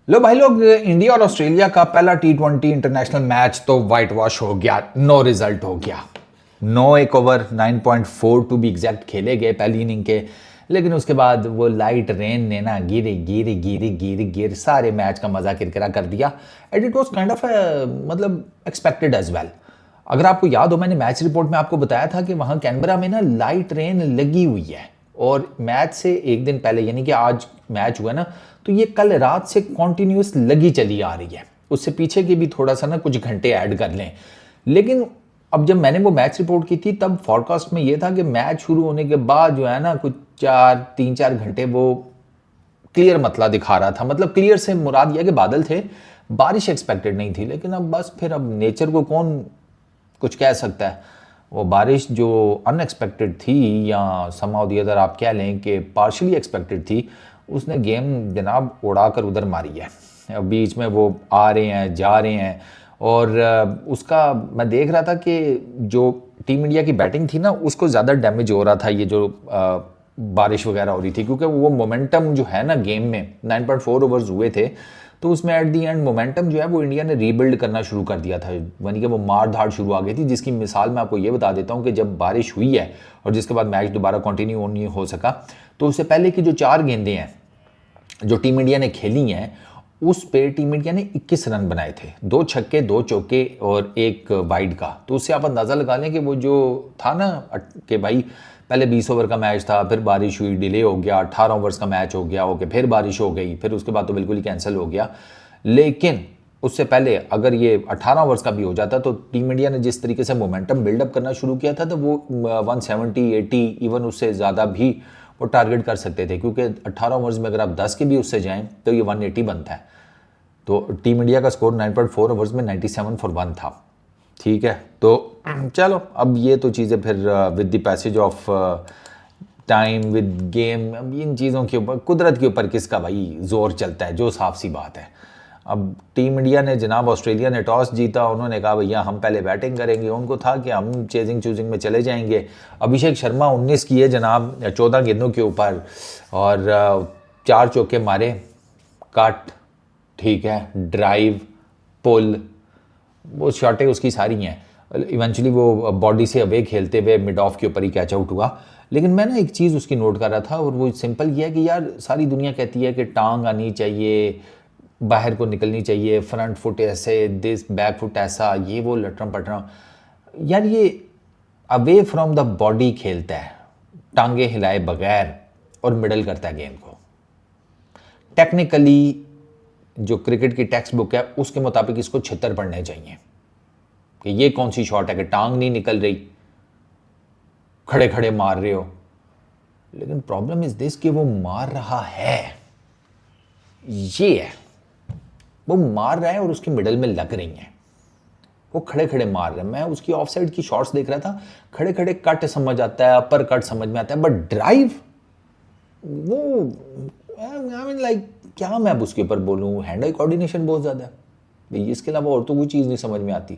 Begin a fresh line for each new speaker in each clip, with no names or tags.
लो भाई लोग, इंडिया और ऑस्ट्रेलिया का पहला T20 इंटरनेशनल मैच तो वाइट वॉश हो गया, नो रिजल्ट हो गया। 9 एक ओवर 9.4 टू बी एग्जैक्ट खेले गए पहली इनिंग के, लेकिन उसके बाद वो लाइट रेन ने ना गिर सारे मैच का मजा किरकिरा कर दिया। And it was kind of मतलब एक्सपेक्टेड एज वेल। अगर आपको याद हो, मैंने मैच रिपोर्ट में आपको बताया था कि वहाँ कैनबरा में ना लाइट रेन लगी हुई है, और मैच से एक दिन पहले यानी कि आज मैच हुआ ना, तो ये कल रात से कॉन्टिन्यूस लगी चली आ रही है। उससे पीछे के भी थोड़ा सा ना कुछ घंटे ऐड कर लें। लेकिन अब जब मैंने वो मैच रिपोर्ट की थी तब फॉरकास्ट में ये था कि मैच शुरू होने के बाद जो है ना कुछ 3-4 घंटे वो क्लियर मतला दिखा रहा था। मतलब क्लियर से मुराद यह कि बादल थे, बारिश एक्सपेक्टेड नहीं थी। लेकिन अब बस फिर अब नेचर को कौन कुछ कह सकता है। वो बारिश जो अनएक्सपेक्टेड थी, या समहाउ दी अदर आप कह लें कि पार्शियली एक्सपेक्टेड थी, उसने गेम जनाब उड़ा कर उधर मारी है। बीच में वो आ रहे हैं जा रहे हैं, और उसका मैं देख रहा था कि जो टीम इंडिया की बैटिंग थी ना उसको ज़्यादा डैमेज हो रहा था ये जो बारिश वगैरह हो रही थी, क्योंकि वो मोमेंटम जो है ना गेम में 9.4 ओवर्स हुए थे, तो उसमें एट दी एंड मोमेंटम जो है वो इंडिया ने रीबिल्ड करना शुरू कर दिया था। यानी कि वो मार धाड़ शुरू आ गई थी, जिसकी मिसाल मैं आपको ये बता देता हूँ कि जब बारिश हुई है और जिसके बाद मैच दोबारा कंटिन्यू नहीं हो सका, तो उससे पहले की जो 4 गेंदें हैं जो टीम इंडिया ने खेली हैं, उस पे टीम इंडिया ने 21 रन बनाए थे, 2 छक्के 2 चौके और 1 वाइड का। तो उससे आप अंदाज़ा लगा लें कि वो जो था ना कि भाई पहले 20 ओवर का मैच था, फिर बारिश हुई, डिले हो गया, 18 ओवर्स का मैच हो गया, ओके फिर बारिश हो गई, फिर उसके बाद तो बिल्कुल ही कैंसिल हो गया। लेकिन उससे पहले अगर ये 18 ओवर्स का भी हो जाता तो टीम इंडिया ने जिस तरीके से मोमेंटम बिल्डअप करना शुरू किया था, तो वो 170 80 इवन उससे ज़्यादा भी वो टारगेट कर सकते थे, क्योंकि 18 ओवर्स में अगर आप 10 के भी उससे जाएं तो ये 180 बनता है। तो टीम इंडिया का स्कोर 9.4 ओवर्स में 97 फॉर 1 था। ठीक है, तो चलो अब ये तो चीज़ें फिर with the passage of time with game, अब इन चीज़ों के ऊपर कुदरत के ऊपर किसका भाई जोर चलता है, जो साफ सी बात है। अब टीम इंडिया ने जनाब ऑस्ट्रेलिया ने टॉस जीता, उन्होंने कहा भैया हम पहले बैटिंग करेंगे। उनको था कि हम चेजिंग चूजिंग में चले जाएंगे। अभिषेक शर्मा 19 किए जनाब 14 गेंदों के ऊपर, और 4 चौके मारे, कट, ठीक है, ड्राइव, पुल, वो शॉटें उसकी सारी हैं। इवेंचुअली वो बॉडी से अवे खेलते हुए मिड ऑफ के ऊपर ही कैच आउट हुआ। लेकिन मैं ना एक चीज़ उसकी नोट कर रहा था, और वो सिंपल ये है कि यार सारी दुनिया कहती है कि टांग आनी चाहिए, बाहर को निकलनी चाहिए, फ्रंट फुट ऐसे, दिस बैक फुट ऐसा, ये वो लटरम पटरम। यार ये अवे फ्रॉम द बॉडी खेलता है, टांगे हिलाए बगैर, और मिडल करता है गेंद को। टेक्निकली जो क्रिकेट की टेक्स्ट बुक है उसके मुताबिक इसको 76 पढ़ने चाहिए कि ये कौन सी शॉट है कि टांग नहीं निकल रही, खड़े खड़े मार रहे हो। लेकिन प्रॉब्लम इज दिस कि वो मार रहा है, ये है, वो मार रहा है और उसकी मिडल में लग रही हैं, वो खड़े खड़े मार रहे हैं। मैं उसकी ऑफ साइड की शॉट्स देख रहा था, खड़े खड़े कट समझ आता है, अपर कट समझ में आता है, बट ड्राइव वो आई मीन लाइक क्या मैं अब उसके ऊपर बोलूँ, हैंड आई कोऑर्डिनेशन बहुत ज़्यादा है भाई, इसके अलावा और तो कोई चीज़ नहीं समझ में आती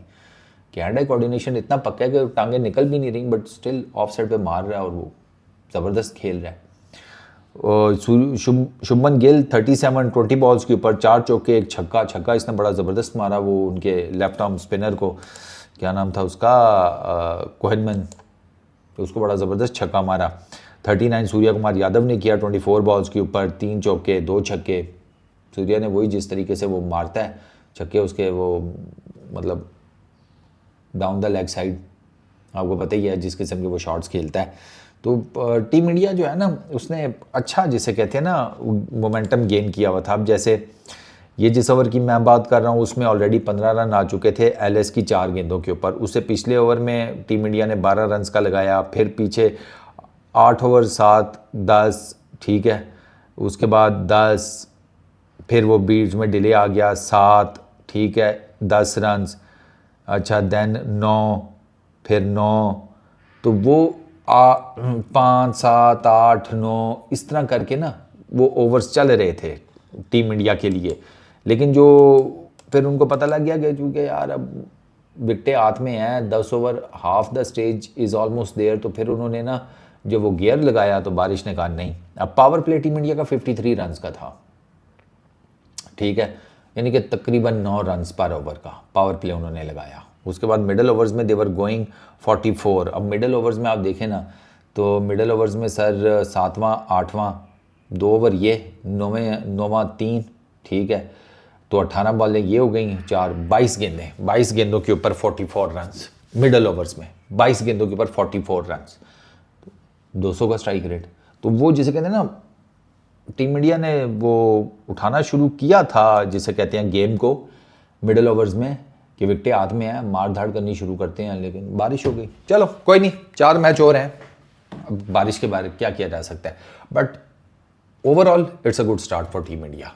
कि हैंड आई कोऑर्डिनेशन इतना पक्का है कि टांगे निकल भी नहीं रही, बट स्टिल ऑफ साइड पे मार रहा है और वो ज़बरदस्त खेल रहा है। और शुभमन गिल 37 20 बॉल्स के ऊपर 4 चौके 1 छक्का। छक्का इसने बड़ा ज़बरदस्त मारा, वो उनके लेफ्ट आर्म स्पिनर को, क्या नाम था उसका, कोहनमैन, तो उसको बड़ा ज़बरदस्त छक्का मारा। 39 सूर्या कुमार यादव ने किया 24 बॉल्स के ऊपर 3 चौके 2 छक्के। सूर्या ने वही जिस तरीके से वो मारता है छक्के उसके, वो मतलब डाउन द लेग साइड, आपको पता ही है जिस किस्म के वो शॉट्स खेलता है। तो टीम इंडिया जो है ना उसने अच्छा, जिसे कहते हैं ना, मोमेंटम गेन किया हुआ था। अब जैसे ये जिस ओवर की मैं बात कर रहा हूँ उसमें ऑलरेडी 15 रन आ चुके थे एलएस की 4 गेंदों के ऊपर। उससे पिछले ओवर में टीम इंडिया ने 12 रन का लगाया, फिर पीछे 8 ओवर 7 10, ठीक है, उसके बाद 10, फिर वो बीच में डिले आ गया 7, ठीक है, 10 रन, अच्छा देन 9, फिर 9, तो वो 5 7 8 9 इस तरह करके ना वो ओवर्स चल रहे थे टीम इंडिया के लिए। लेकिन जो फिर उनको पता लग गया कि चूँकि यार अब विकटें हाथ में हैं, 10 over, half the stage is almost there, तो फिर उन्होंने ना जब वो गियर लगाया तो बारिश ने कहा नहीं। अब पावर प्ले टीम इंडिया का 53 रन का था, ठीक है, यानी कि तकरीबन 9 रन पर ओवर का पावर प्ले उन्होंने लगाया। उसके बाद मिडल ओवर्स में देवर गोइंग 44। अब मिडल ओवर्स में आप देखें ना, तो मिडल ओवर्स में सर 7वां 8वां 2 ओवर ये, 9वां 3, ठीक है, तो 18 बॉलें ये हो गई, 4 22 गेंदें, 22 गेंदों के ऊपर 44 रन मिडल ओवर्स में, 22 गेंदों के ऊपर 44 रन, 200 का स्ट्राइक रेट। तो वो जिसे कहते हैं ना, टीम इंडिया ने वो उठाना शुरू किया था जिसे कहते हैं गेम को मिडल ओवर्स में, कि विकेटें हाथ में हैं, मार धाड़ करनी शुरू करते हैं, लेकिन बारिश हो गई। चलो कोई नहीं, 4 मैच और हैं, अब बारिश के बारे क्या किया जा सकता है, but overall it's a good start for team India.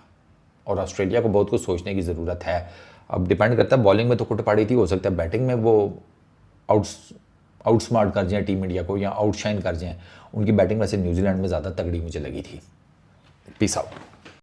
और ऑस्ट्रेलिया को बहुत कुछ सोचने की ज़रूरत है। अब डिपेंड करता है, बॉलिंग में तो कुटपाड़ी थी, हो सकता है बैटिंग में वो आउटस्मार्ट कर जाए टीम इंडिया को या आउटशाइन कर जाएं। उनकी बैटिंग वैसे न्यूजीलैंड में ज़्यादा तगड़ी मुझे लगी थी। Peace out.